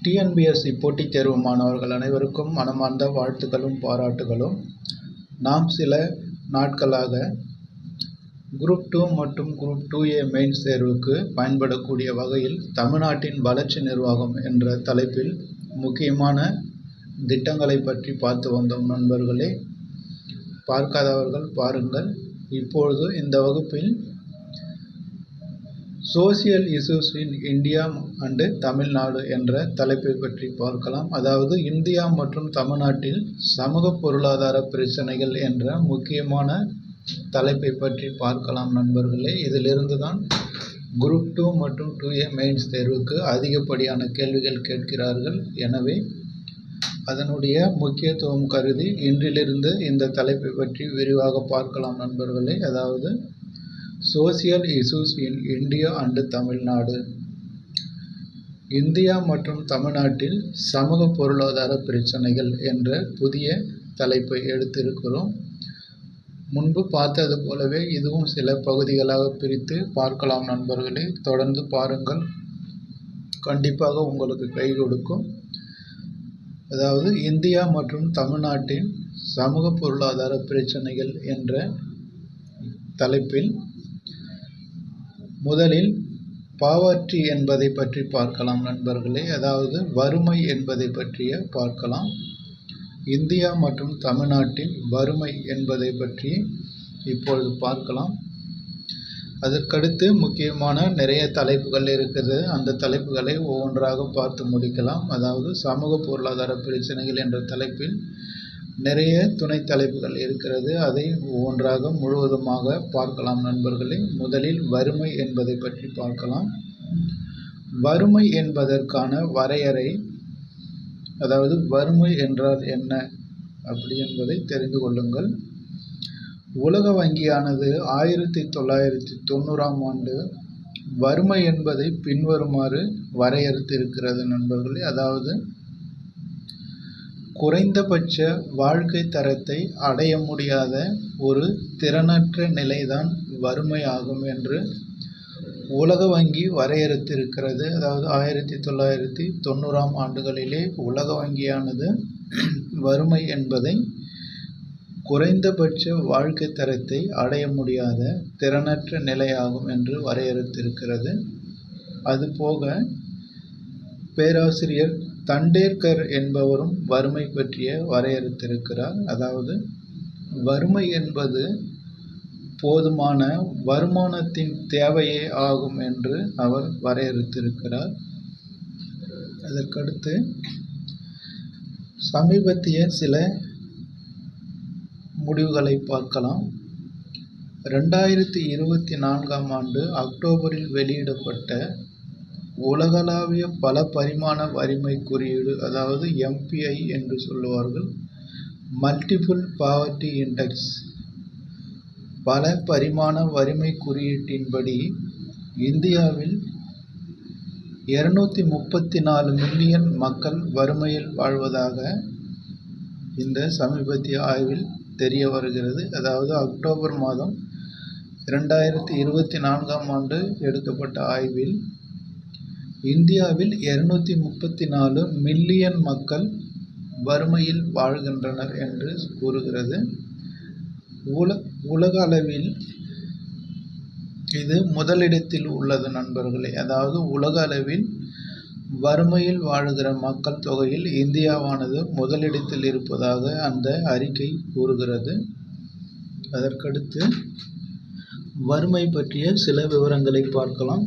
TNPSC போட்டித் தேர்வு மாணவர்கள் அனைவருக்கும் மனமார்ந்த வாழ்த்துக்களும் பாராட்டுகளும். நாம் சில நாட்களாக குரூப் 2 மற்றும் குரூப் 2A மெயின்ஸ் தேர்வுக்கு பயன்படக்கூடிய வகையில் தமிழ்நாட்டின் வளர்ச்சி நிர்வாகம் என்ற தலைப்பில் முக்கியமான திட்டங்களை பற்றி பார்த்து வந்தோம் நண்பர்களே. பார்க்காதவர்கள் பாருங்கள். இப்பொழுது இந்த வகுப்பில் social issues in India and Tamil Nadu என்ற தலைப்பை பற்றி பார்க்கலாம். அதாவது இந்தியா மற்றும் தமிழ்நாட்டில் சமூக பொருளாதார பிரச்சனைகள் என்ற முக்கியமான தலைப்பை பற்றி பார்க்கலாம் நண்பர்களே. இதிலிருந்து தான் குரூப் 2 மற்றும் 2A மெயின்ஸ் தேர்வுக்கு அதிகப்படியான கேள்விகள் கேட்கிறார்கள். எனவே அதனுடைய முக்கியத்துவம் கருதி இன்றிலிருந்து இந்த தலைப்பை பற்றி விரிவாக பார்க்கலாம் நண்பர்களே. அதாவது social issues in India and Tamil Nadu, India மற்றும் தமிழ்நாட்டில் சமூக பொருளாதார பிரச்சனைகள் என்ற புதிய தலைப்பை எடுத்திருக்கிறோம். முன்பு பார்த்தது போலவே இதுவும் சில பகுதிகளாக பிரித்து பார்க்கலாம் நண்பர்களே. தொடர்ந்து பாருங்கள், கண்டிப்பாக உங்களுக்கு கை கொடுக்கும். அதாவது இந்தியா மற்றும் தமிழ்நாட்டின் சமூக பொருளாதார பிரச்சனைகள் என்ற தலைப்பில் முதலில் பாவர்ட்டி என்பதை பற்றி பார்க்கலாம் நண்பர்களே. அதாவது வறுமை என்பதை பற்றிய பார்க்கலாம். இந்தியா மற்றும் தமிழ்நாட்டில் வறுமை என்பதை பற்றி இப்பொழுது பார்க்கலாம். அதற்கடுத்து முக்கியமான நிறைய தலைப்புகள் இருக்குது. அந்த தலைப்புகளை ஒவ்வொன்றாக பார்த்து முடிக்கலாம். அதாவது சமூக பொருளாதார பிரச்சனைகள் என்ற தலைப்பில் நிறைய துணை தலைப்புகள் இருக்கிறது. அதை ஒவ்வொன்றாக முழுவதுமாக பார்க்கலாம் நண்பர்களே. முதலில் வறுமை என்பதை பற்றி பார்க்கலாம். வறுமை என்பதற்கான வரையறை, அதாவது வறுமை என்றால் என்ன அப்படி என்பதை தெரிந்து கொள்ளுங்கள். உலக வங்கியானது 1990ஆம் ஆண்டு வறுமை என்பதை பின்வருமாறு வரையறுத்திருக்கிறது நண்பர்களே. அதாவது குறைந்தபட்ச வாழ்க்கை தரத்தை அடைய முடியாத ஒரு திறனற்ற நிலைதான் வறுமை ஆகும் என்று உலக வங்கி வரையறுத்திருக்கிறது. அதாவது 1990ஆம் ஆண்டுகளிலே உலக வங்கியானது வறுமை என்பதை குறைந்தபட்ச வாழ்க்கை தரத்தை அடைய முடியாத திறனற்ற நிலையாகும் என்று வரையறுத்திருக்கிறது. அதுபோக பேராசிரியர் தண்டேர்கர் என்பவரும் வறுமை பற்றிய வரையறுத்திருக்கிறார். அதாவது வறுமை என்பது போதுமான வருமானத்தின் தேவையே ஆகும் என்று அவர் வரையறுத்திருக்கிறார். அதற்கடுத்து சமீபத்திய சில முடிவுகளை பார்க்கலாம். 2024ஆம் ஆண்டு அக்டோபரில் வெளியிடப்பட்ட உலகளாவிய பல பரிமாண வறுமை குறியீடு, அதாவது MPI என்று சொல்லுவார்கள், மல்டிபிள் பாவர்ட்டி இண்டெக்ஸ், பல பரிமாண வறுமை குறியீட்டின்படி இந்தியாவில் 234 மில்லியன் மக்கள் வறுமையில் வாழ்வதாக இந்த சமீபத்திய ஆய்வில் தெரிய வருகிறது. அதாவது அக்டோபர் மாதம் 2024ஆம் ஆண்டு எடுக்கப்பட்ட ஆய்வில் இந்தியாவில் 234 மில்லியன் மக்கள் வறுமையில் வாழ்கின்றனர் என்று கூறுகிறது. உலக அளவில் இது முதலிடத்தில் உள்ளது நண்பர்களே. அதாவது உலக அளவில் வறுமையில் வாழுகிற மக்கள் தொகையில் இந்தியாவானது முதலிடத்தில் இருப்பதாக அந்த அறிக்கை கூறுகிறது. அதற்கடுத்து வறுமை பற்றிய சில விவரங்களை பார்க்கலாம்.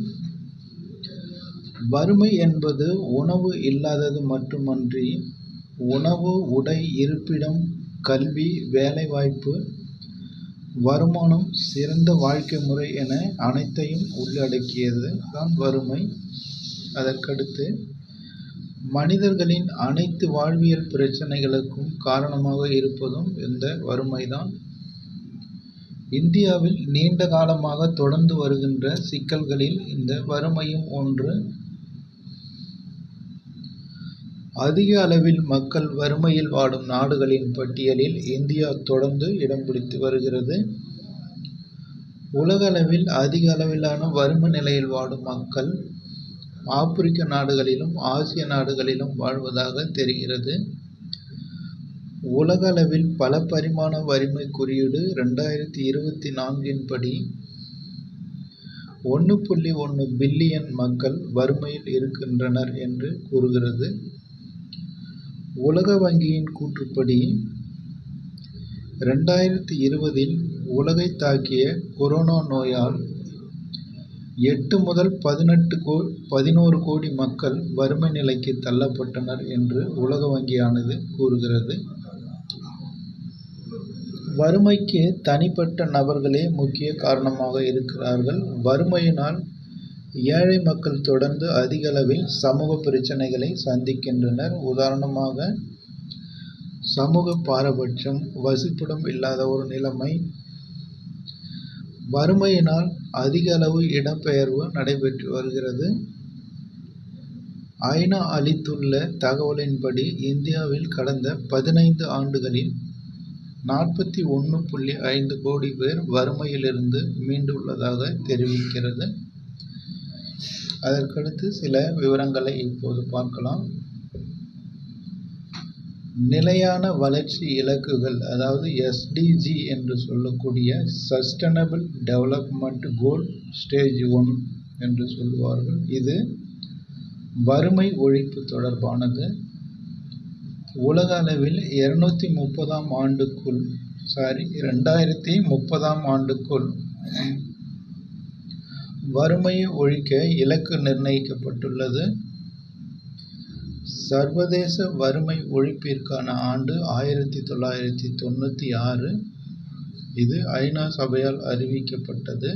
வறுமை என்பது உணவு இல்லாதது மட்டுமன்றி உணவு, உடை, இருப்பிடம், கல்வி, வேலைவாய்ப்பு, வருமானம், சிறந்த வாழ்க்கை முறை என அனைத்தையும் உள்ளடக்கியது தான் வறுமை. அதற்கடுத்து மனிதர்களின் அனைத்து வாழ்வியல் பிரச்சனைகளுக்கும் காரணமாக இருப்பதும் இந்த வறுமைதான். இந்தியாவில் நீண்ட காலமாக தொடர்ந்து வருகின்ற சிக்கல்களில் இந்த வறுமையும் ஒன்று. அதிக அளவில் மக்கள் வறுமையில் வாடும் நாடுகளின் பட்டியலில் இந்தியா தொடர்ந்து இடம் பிடித்து வருகிறது. உலக அளவில் அதிக அளவிலான வறுமை நிலையில் வாடும் மக்கள் ஆப்பிரிக்க நாடுகளிலும் ஆசிய நாடுகளிலும் வாழ்வதாக தெரிகிறது. உலக அளவில் பல பரிமாண வறுமை குறியீடு 2024 படி 1.1 பில்லியன் மக்கள் வறுமையில் இருக்கின்றனர் என்று கூறுகிறது. உலக வங்கியின் கூற்றுப்படி 2020 உலகை தாக்கிய கொரோனா நோயால் 8 முதல் 11 கோடி மக்கள் வறுமை நிலைக்கு தள்ளப்பட்டனர் என்று உலக வங்கியானது கூறுகிறது. வறுமைக்கு தனிப்பட்ட நபர்களே முக்கிய காரணமாக இருக்கிறார்கள். வறுமையினால் ஏழை மக்கள் தொடர்ந்து அதிக அளவில் சமூக பிரச்சனைகளை சந்திக்கின்றனர். உதாரணமாக சமூக பாரபட்சம், வசிப்பிடம் இல்லாத ஒரு நிலைமை, வறுமையினால் அதிக அளவு இடப்பெயர்வு நடைபெற்று வருகிறது. ஐநா அளித்துள்ள தகவலின்படி இந்தியாவில் கடந்த 15 ஆண்டுகளில் 41.5 கோடி பேர் வறுமையிலிருந்து மீண்டுள்ளதாக தெரிவிக்கிறது. அதற்கடுத்து சில விவரங்களை இப்போது பார்க்கலாம். நிலையான வளர்ச்சி இலக்குகள், அதாவது SDG என்று சொல்லக்கூடிய சஸ்டைனபிள் டெவலப்மெண்ட் கோல் ஸ்டேஜ் 1 என்று சொல்லுவார்கள். இது வறுமை ஒழிப்பு தொடர்பானது. உலக அளவில் 2030 ஆண்டுக்குள் வறுமையை ஒழிக்க இலக்கு நிர்ணயிக்கப்பட்டுள்ளது. சர்வதேச வறுமை ஒழிப்பிற்கான ஆண்டு 1996. இது ஐநா சபையால் அறிவிக்கப்பட்டது.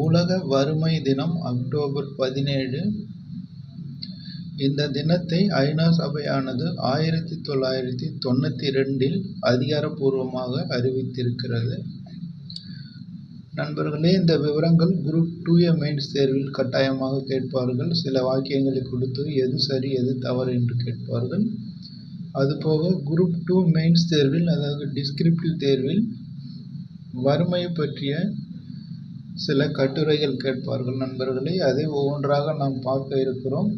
உலக வறுமை தினம் அக்டோபர் 17. இந்த தினத்தை ஐநா சபையானது 1992 அதிகாரப்பூர்வமாக அறிவித்திருக்கிறது. நண்பர்களே, இந்த விவரங்கள் குரூப் 2A மெயின்ஸ் தேர்வில் கட்டாயமாக கேட்பார்கள். சில வாக்கியங்களை கொடுத்து எது சரி எது தவறு என்று கேட்பார்கள். அதுபோக குரூப் 2 மெயின்ஸ் தேர்வில், அதாவது டிஸ்கிரிப்டிவ் தேர்வில் வறுமையை பற்றிய சில கட்டுரைகள் கேட்பார்கள். நண்பர்களே, அதை ஒவ்வொன்றாக நாம் பார்க்க இருக்கிறோம்.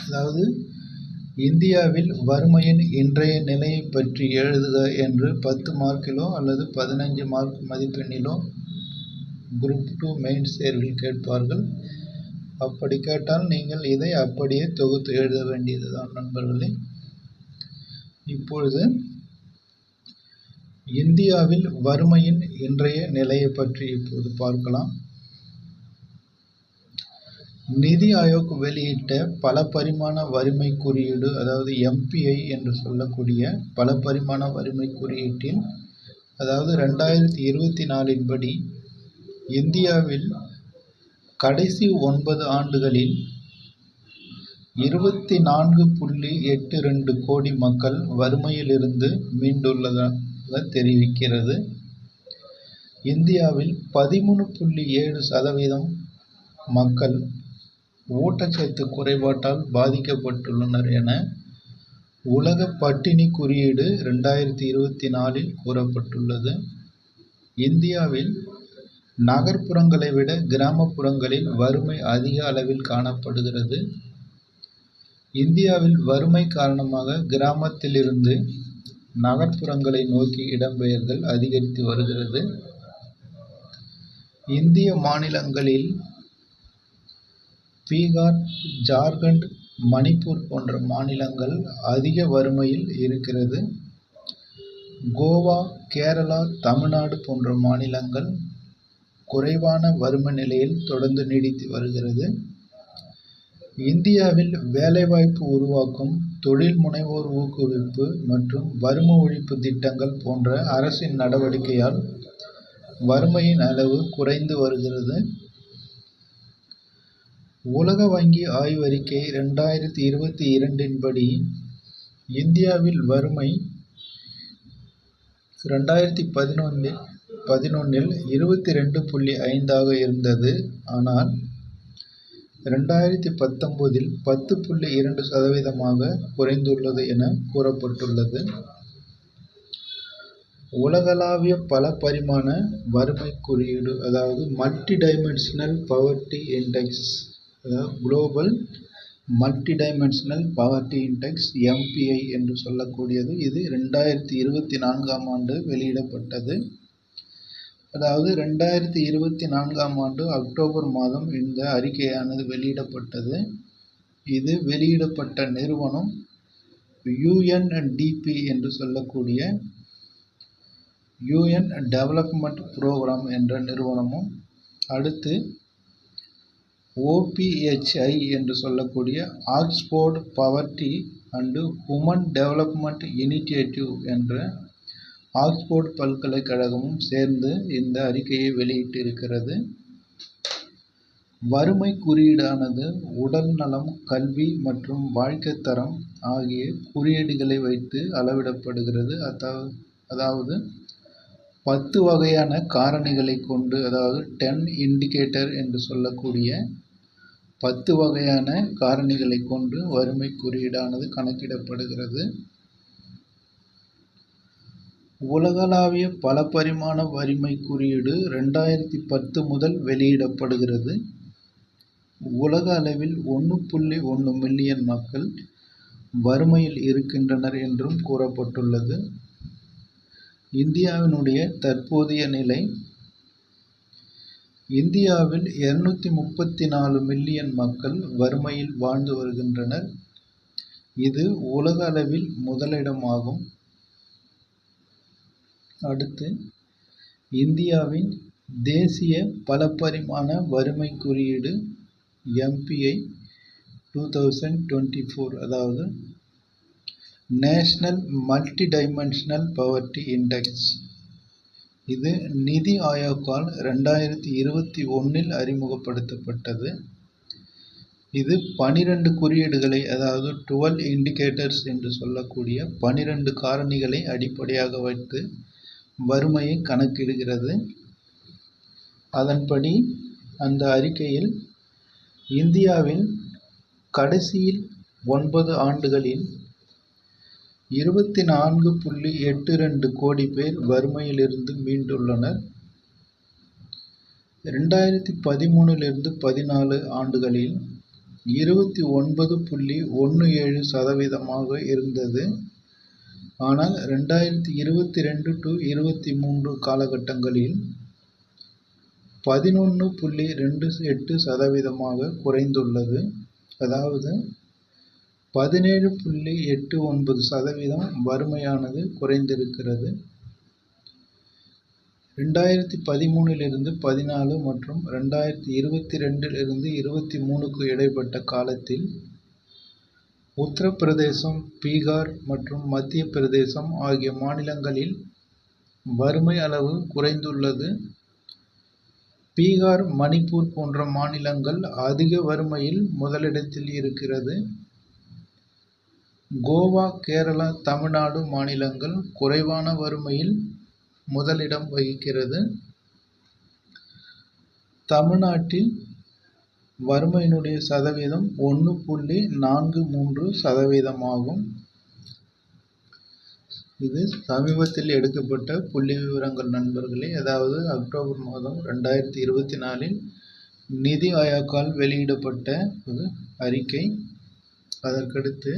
அதாவது இந்தியாவில் வறுமையின் இன்றைய நிலையை பற்றி எழுதுக என்று 10 மார்க்கிலோ அல்லது 15 மார்க் மதிப்பெண்ணிலோ குரூப் 2 மெயின்ஸ் தேர்வில் கேட்பார்கள். அப்படி கேட்டால் நீங்கள் இதை அப்படியே தொகுத்து எழுத வேண்டியதுதான் நண்பர்களே. இப்பொழுது இந்தியாவில் வறுமையின் இன்றைய நிலையை பற்றி இப்போது பார்க்கலாம். நிதி ஆயோக் வெளியிட்ட பல பரிமாண வறுமை குறியீடு, அதாவது MPI என்று சொல்லக்கூடிய பல பரிமாண வறுமை குறியீட்டில், அதாவது 2024 படி இந்தியாவில் கடைசி 9 ஆண்டுகளில் 24.82 கோடி மக்கள் வறுமையிலிருந்து மீண்டுள்ளதாக தெரிவிக்கிறது. இந்தியாவில் 13.7% மக்கள் ஊட்டச்சத்து குறைபாட்டால் பாதிக்கப்பட்டுள்ளனர் என உலக பட்டினி குறியீடு 2024 கூறப்பட்டுள்ளது. இந்தியாவில் நகர்ப்புறங்களை விட கிராமப்புறங்களில் வறுமை அதிக அளவில் காணப்படுகிறது. இந்தியாவில் வறுமை காரணமாக கிராமத்திலிருந்து நகர்ப்புறங்களை நோக்கி இடம்பெயர்தல் அதிகரித்து வருகிறது. இந்திய மாநிலங்களில் பீகார், ஜார்க்கண்ட், மணிப்பூர் போன்ற மாநிலங்கள் அதிக வறுமையில் இருக்கிறது. கோவா, கேரளா, தமிழ்நாடு போன்ற மாநிலங்கள் குறைவான வறுமை நிலையில் தொடர்ந்து நீடித்து வருகிறது. இந்தியாவில் வேலைவாய்ப்பு உருவாக்கும், தொழில் முனைவோர் ஊக்குவிப்பு மற்றும் வறுமை ஒழிப்பு திட்டங்கள் போன்ற அரசின் நடவடிக்கையால் வறுமையின் அளவு குறைந்து வருகிறது. உலக வங்கி ஆய்வறிக்கை 2022 படி இந்தியாவில் வறுமை 2011 22.5 இருந்தது. ஆனால் 2019 10.2% குறைந்துள்ளது என கூறப்பட்டுள்ளது. உலகளாவிய பல பரிமாண வறுமை குறியீடு, அதாவது multi dimensional poverty index global multi dimensional poverty index MPI என்று சொல்லக்கூடியது. இது 2024ஆம் ஆண்டு வெளியிடப்பட்டது. அதாவது 2024ஆம் ஆண்டு அக்டோபர் மாதம் இந்த அறிக்கையானது வெளியிடப்பட்டது. இது வெளியிடப்பட்ட நிறுவனம் UNDP என்று சொல்லக்கூடிய UN டெவலப்மெண்ட் ப்ரோக்ராம் என்ற நிறுவனமும், அடுத்து OPHI என்று சொல்லக்கூடிய Oxford poverty and woman development initiative என்ற ஆக்ஸ்போர்ட் பல்கலைக்கழகமும் சேர்ந்து இந்த அறிக்கையை வெளியிட்டிருக்கிறது. வறுமை குறியீடானது உடல் நலம், கல்வி மற்றும் வாழ்க்கை தரம் ஆகிய குறியீடுகளை வைத்து அளவிடப்படுகிறது. அதாவது 10 வகையான காரணிகளை கொண்டு, அதாவது 10 இண்டிகேட்டர் என்று சொல்லக்கூடிய 10 வகையான காரணிகளை கொண்டு வறுமை குறியீடானது கணக்கிடப்படுகிறது. உலகளாவிய பல பரிமாண வறுமை குறியீடு 2010 முதல் வெளியிடப்படுகிறது. உலக அளவில் 1.1 மில்லியன் மக்கள் வறுமையில் இருக்கின்றனர் என்றும் கூறப்பட்டுள்ளது. இந்தியாவினுடைய தற்போதைய நிலை: இந்தியாவில் 234 மில்லியன் மக்கள் வறுமையில் வாழ்ந்து வருகின்றனர். இது உலக அளவில் முதலிடமாகும். அடுத்து, இந்தியாவின் தேசிய பலபரிமாண வறுமை குறியீடு MPI 2024, அதாவது national multi dimensional poverty index. இது நிதி ஆயோக்கால் 2021இல் அறிமுகப்படுத்தப்பட்டது. இது 12 குறியீடுகளை, அதாவது 12 இண்டிகேட்டர்ஸ் என்று சொல்லக்கூடிய 12 காரணிகளை அடிப்படையாக வைத்து வறுமையை கணக்கிடுகிறது. அதன்படி அந்த அறிக்கையில் இந்தியாவில் கடைசியில் 9 ஆண்டுகளில் 24.82 கோடி பேர் வறுமையிலிருந்து மீண்டுள்ளனர். 2013லிருந்து 14 ஆண்டுகளில் 29.17% இருந்தது. ஆனால் 2022 to 23 காலகட்டங்களில் 11.28% குறைந்துள்ளது. அதாவது 17.89% வறுமையானது குறைந்திருக்கிறது. 2013லிருந்து 14 மற்றும் 2022லிருந்து 23க்கு இடைப்பட்ட காலத்தில் உத்தரப்பிரதேசம், பீகார் மற்றும் மத்திய பிரதேசம் ஆகிய மாநிலங்களில் வறுமை அளவு குறைந்துள்ளது. பீகார், மணிப்பூர் போன்ற மாநிலங்கள் அதிக வறுமையில் முதலிடத்தில் இருக்கிறது. கோவா, கேரளா, தமிழ்நாடு மாநிலங்கள் குறைவான வறுமையில் முதலிடம் வகிக்கிறது. தமிழ்நாட்டில் வறுமையினுடைய சதவீதம் 1.43% ஆகும். இது சமீபத்தில் எடுக்கப்பட்ட புள்ளி விவரங்கள் நண்பர்களே. அதாவது அக்டோபர் மாதம் 2024இல் நிதி ஆயோக்கால் வெளியிடப்பட்ட ஒரு அறிக்கை. அதற்கடுத்து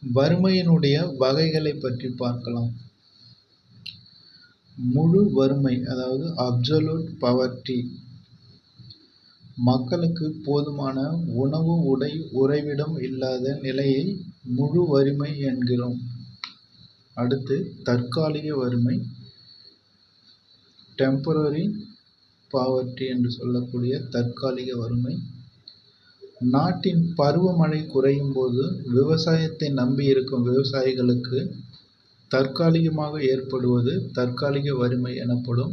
வறுமையினுடைய வகைகளை பற்றி பார்க்கலாம். முழு வறுமை, அதாவது அப்சல்யூட் பவர்ட்டி, மக்களுக்கு போதுமான உணவு, உடை, உறைவிடம் இல்லாத நிலையை முழு வறுமை என்கிறோம். அடுத்து தற்காலிக வறுமை, டெம்பரரி பாவர்ட்டி என்று சொல்லக்கூடிய தற்காலிக வறுமை. நாட்டின் பருவமழை குறையும் போது விவசாயத்தை நம்பி இருக்கும் விவசாயிகளுக்கு தற்காலிகமாக ஏற்படுவது தற்காலிக வறுமை எனப்படும்.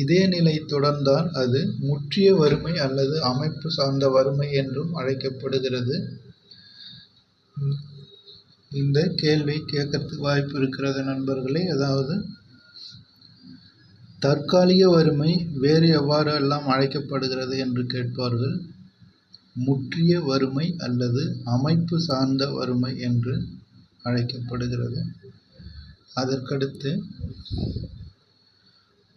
இதே நிலை தொடர்ந்தால் அது முற்றிய வறுமை அல்லது அமைப்பு சார்ந்த வறுமை என்றும் அழைக்கப்படுகிறது. இந்த கேள்வி கேட்கறதுக்கு வாய்ப்பு இருக்கிறது நண்பர்களே. அதாவது தற்காலிக வறுமை வேறு எவ்வாறு எல்லாம் அழைக்கப்படுகிறது என்று கேட்பார்கள். முற்றிய வறுமை அல்லது அமைப்பு சார்ந்த வறுமை என்று அழைக்கப்படுகிறது. அதற்கடுத்து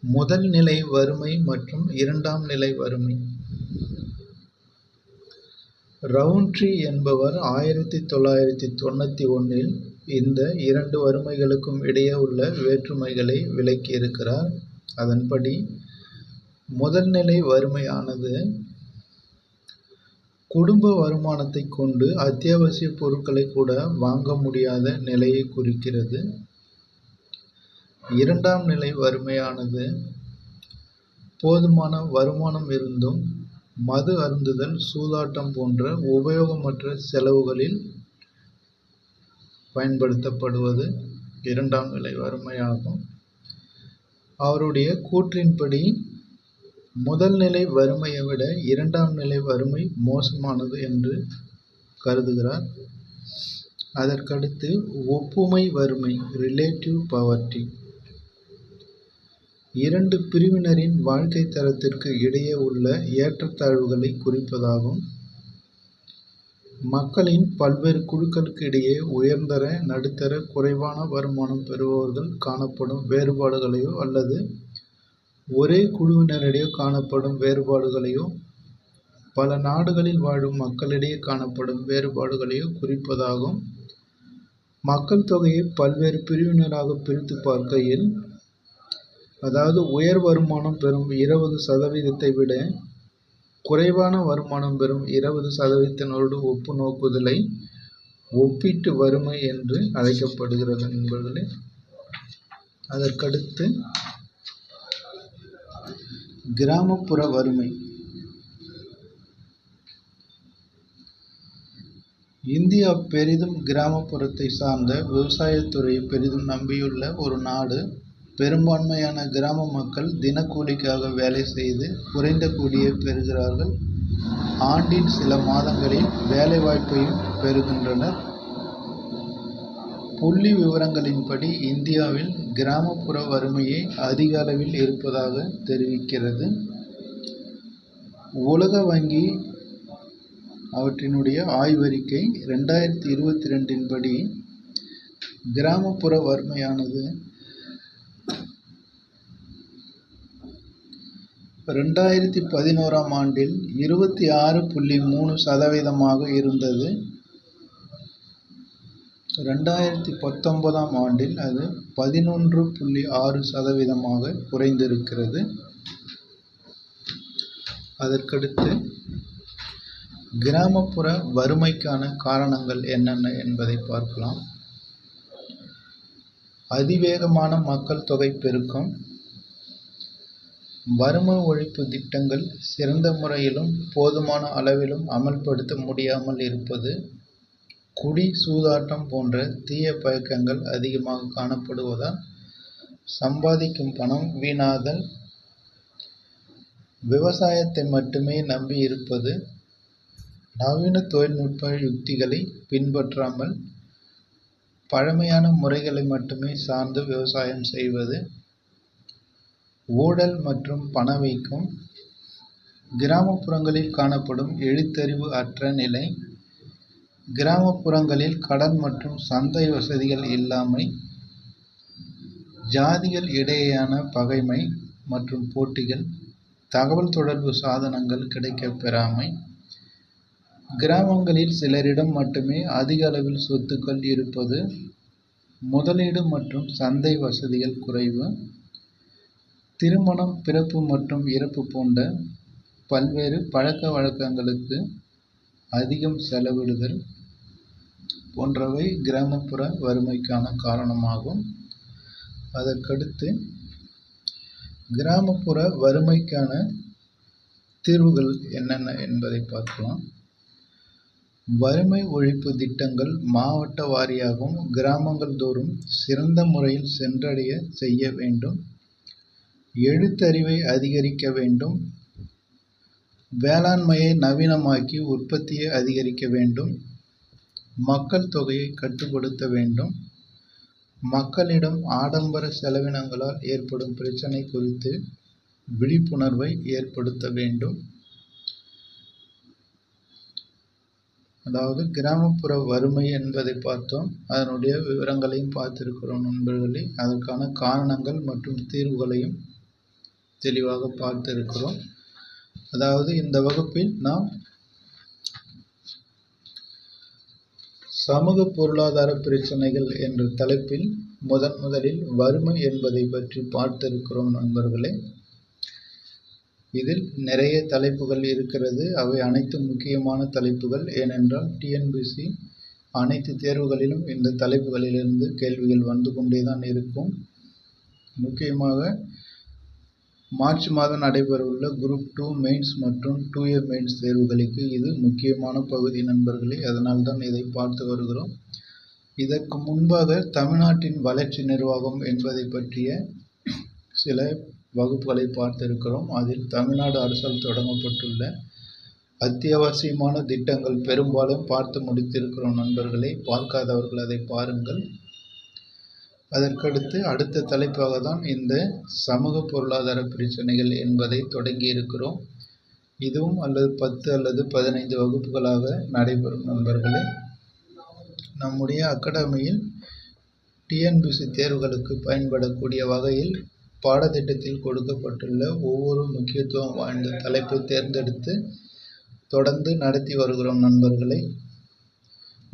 முதல் நிலை வறுமை மற்றும் இரண்டாம் நிலை வறுமை. ரவுண்ட்ரி என்பவர் 1991 இந்த இரண்டு வறுமைகளுக்கும் இடையே உள்ள வேற்றுமைகளை விளக்கியிருக்கிறார். அதன்படி முதல் நிலை வறுமையானது குடும்ப வருமானத்தை கொண்டு அத்தியாவசிய பொருட்களை கூட வாங்க முடியாத நிலையை குறிக்கிறது. இரண்டாம் நிலை வறுமையானது போதுமான வருமானம் இருந்தும் மது அருந்துதல், சூதாட்டம் போன்ற உபயோகமற்ற செலவுகளில் பயன்படுத்தப்படுவது இரண்டாம் நிலை வறுமையாகும். அவருடைய கூற்றின்படி முதல் நிலை வறுமையை விட இரண்டாம் நிலை வறுமை மோசமானது என்று கருதுகிறார். அதற்கடுத்து ஒப்புமை வறுமை, ரிலேட்டிவ் பவர்ட்டி, இரண்டு பிரிவினரின் வாழ்க்கை தரத்திற்கு இடையே உள்ள ஏற்றத்தாழ்வுகளை குறிப்பதாகும். மக்களின் பல்வேறு குழுக்களுக்கு இடையே உயர்ந்தர, நடுத்தர, குறைவான வருமானம் பெறுபவர்கள் காணப்படும் வேறுபாடுகளையோ அல்லது ஒரே குழுவினரிடையே காணப்படும் வேறுபாடுகளையோ பல நாடுகளில் வாழும் மக்களிடையே காணப்படும் வேறுபாடுகளையோ குறிப்பதாகும். மக்கள் தொகையை பல்வேறு பிரிவினராக பிரித்து பார்க்கையில், அதாவது உயர் வருமானம் பெறும் 20% விட குறைவான வருமானம் பெறும் 20%னோடு ஒப்பு நோக்குதலை ஒப்பீட்டு வறுமை என்று அழைக்கப்படுகிறது நண்பர்களே. அதற்கடுத்து கிராமப்புற வறுமை. இந்தியா பெரிதும் கிராமப்புறத்தை சார்ந்த விவசாயத்துறையை பெரிதும் நம்பியுள்ள ஒரு நாடு. பெரும்பான்மையான கிராம மக்கள் தினக்கூலிக்காக வேலை செய்து குறைந்த கூலியை பெறுகிறார்கள். ஆண்டின் சில மாதங்களில் வேலை வாய்ப்பையும் பெறுகின்றனர். புள்ளி விவரங்களின்படி இந்தியாவில் கிராமப்புற வறுமையே அதிக அளவில் இருப்பதாக தெரிவிக்கிறது. உலக வங்கி அவற்றினுடைய ஆய்வறிக்கை 2022 படி கிராமப்புற வறுமையானது 2011 ஆண்டில் 26.3% இருந்தது. 2019 ஆண்டில் அது 11.6% குறைந்திருக்கிறது. அதற்கடுத்து கிராமப்புற வறுமைக்கான காரணங்கள் என்னென்ன என்பதை பார்க்கலாம். அதிவேகமான மக்கள் தொகை பெருக்கம், வறுமை ஒழிப்பு திட்டங்கள் சிறந்த முறையிலும் போதுமான அளவிலும் அமல்படுத்த முடியாமல் இருப்பது, குடி, சூதாட்டம் போன்ற தீய பழக்கங்கள் அதிகமாக காணப்படுவதால் சம்பாதிக்கும் பணம் வீணாதல், விவசாயத்தை மட்டுமே நம்பி இருப்பது, நவீன தொழில்நுட்ப யுக்திகளை பின்பற்றாமல் பழமையான முறைகளை மட்டுமே சார்ந்து விவசாயம் செய்வது, ஊழல் மற்றும் பணவீக்கம், கிராமப்புறங்களில் காணப்படும் எழுத்தறிவு அற்ற நிலை, கிராமப்புறங்களில் கடன் மற்றும் சந்தை வசதிகள் இல்லாமை, ஜாதிகள் இடையேயான பகைமை மற்றும் போட்டிகள், தகவல் தொடர்பு சாதனங்கள் கிடைக்கப் பெறாமை, கிராமங்களில் சிலரிடம் மட்டுமே அதிக அளவில் சொத்துக்கள் இருப்பது, முதலீடு மற்றும் சந்தை வசதிகள் குறைவு, திருமணம், பிறப்பு மற்றும் இறப்பு போன்ற பல்வேறு பழக்க வழக்கங்களுக்கு அதிகம் செலவிடுதல் போன்றவை கிராமப்புற வறுமைக்கான காரணமாகும். அதற்கடுத்து கிராமப்புற வறுமைக்கான தீர்வுகள் என்னென்ன என்பதை பார்க்கலாம். வறுமை ஒழிப்பு திட்டங்கள் மாவட்ட வாரியாகவும் கிராமங்கள் தோறும் சிறந்த முறையில் சென்றடைய செய்ய வேண்டும். எழுத்தறிவை அதிகரிக்க வேண்டும். வேளாண்மையை நவீனமாக்கி உற்பத்தியை அதிகரிக்க வேண்டும். மக்கள் தொகையை கட்டுப்படுத்த வேண்டும். மக்களிடம் ஆடம்பர செலவினங்களால் ஏற்படும் பிரச்சனை குறித்து விழிப்புணர்வை ஏற்படுத்த வேண்டும். அதாவது கிராமப்புற வறுமை என்பதை பார்த்தோம். அதனுடைய விவரங்களையும் பார்த்திருக்கிறோம் நண்பர்களே. அதற்கான காரணங்கள் மற்றும் தீர்வுகளையும் தெளிவாக பார்த்து இருக்கிறோம். அதாவது இந்த வகுப்பில் நாம் சமூக பொருளாதார பிரச்சனைகள் என்ற தலைப்பில் முதலில் வறுமை என்பதை பற்றி பார்த்திருக்கிறோம் நண்பர்களே. இதில் நிறைய தலைப்புகள் இருக்கிறது. அவை அனைத்தும் முக்கியமான தலைப்புகள். ஏனென்றால் டிஎன்பிஎஸ்சி அனைத்து தேர்வுகளிலும் இந்த தலைப்புகளிலிருந்து கேள்விகள் வந்து கொண்டே தான் இருக்கும். முக்கியமாக மார்ச் மாதம் நடைபெறவுள்ள குரூப் 2 மெயின்ஸ் மற்றும் 2A மெயின்ஸ் தேர்வுகளுக்கு இது முக்கியமான பகுதி நண்பர்களே. அதனால்தான் இதை பார்த்து வருகிறோம். இதற்கு முன்பாக தமிழ்நாட்டின் வளர்ச்சி நிர்வாகம் என்பதை பற்றிய சில வகுப்புகளை பார்த்திருக்கிறோம். அதில் தமிழ்நாடு அரசால் தொடங்கப்பட்டுள்ள அத்தியாவசியமான திட்டங்கள் பெரும்பாலும் பார்த்து முடித்திருக்கிறோம் நண்பர்களே. பார்க்காதவர்கள் அதை பாருங்கள். அதற்கடுத்து அடுத்த தலைப்பாக தான் இந்த சமூக பொருளாதார பிரச்சனைகள் என்பதை தொடங்கி இருக்கிறோம். இதுவும் 10 அல்லது 15 வகுப்புகளாக நடைபெறும் நண்பர்களே. நம்முடைய அகாடமியில் டிஎன்பிஎஸ்சி தேர்வுகளுக்கு பயன்படக்கூடிய வகையில் பாடத்திட்டத்தில் கொடுக்கப்பட்டுள்ள ஒவ்வொரு முக்கியத்துவம் வாய்ந்த தலைப்பை தேர்ந்தெடுத்து தொடர்ந்து நடத்தி வருகிறோம் நண்பர்களை.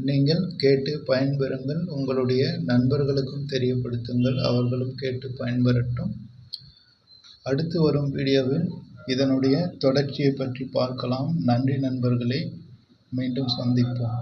நீங்கள் கேட்டு பயன்பெறுங்கள். உங்களுடைய நண்பர்களுக்கும் தெரியப்படுத்துங்கள். அவர்களும் கேட்டு பயன்பெறட்டும். அடுத்து வரும் வீடியோவில் இதனுடைய தொடர்ச்சியை பற்றி பார்க்கலாம். நன்றி நண்பர்களே. மீண்டும் சந்திப்போம்.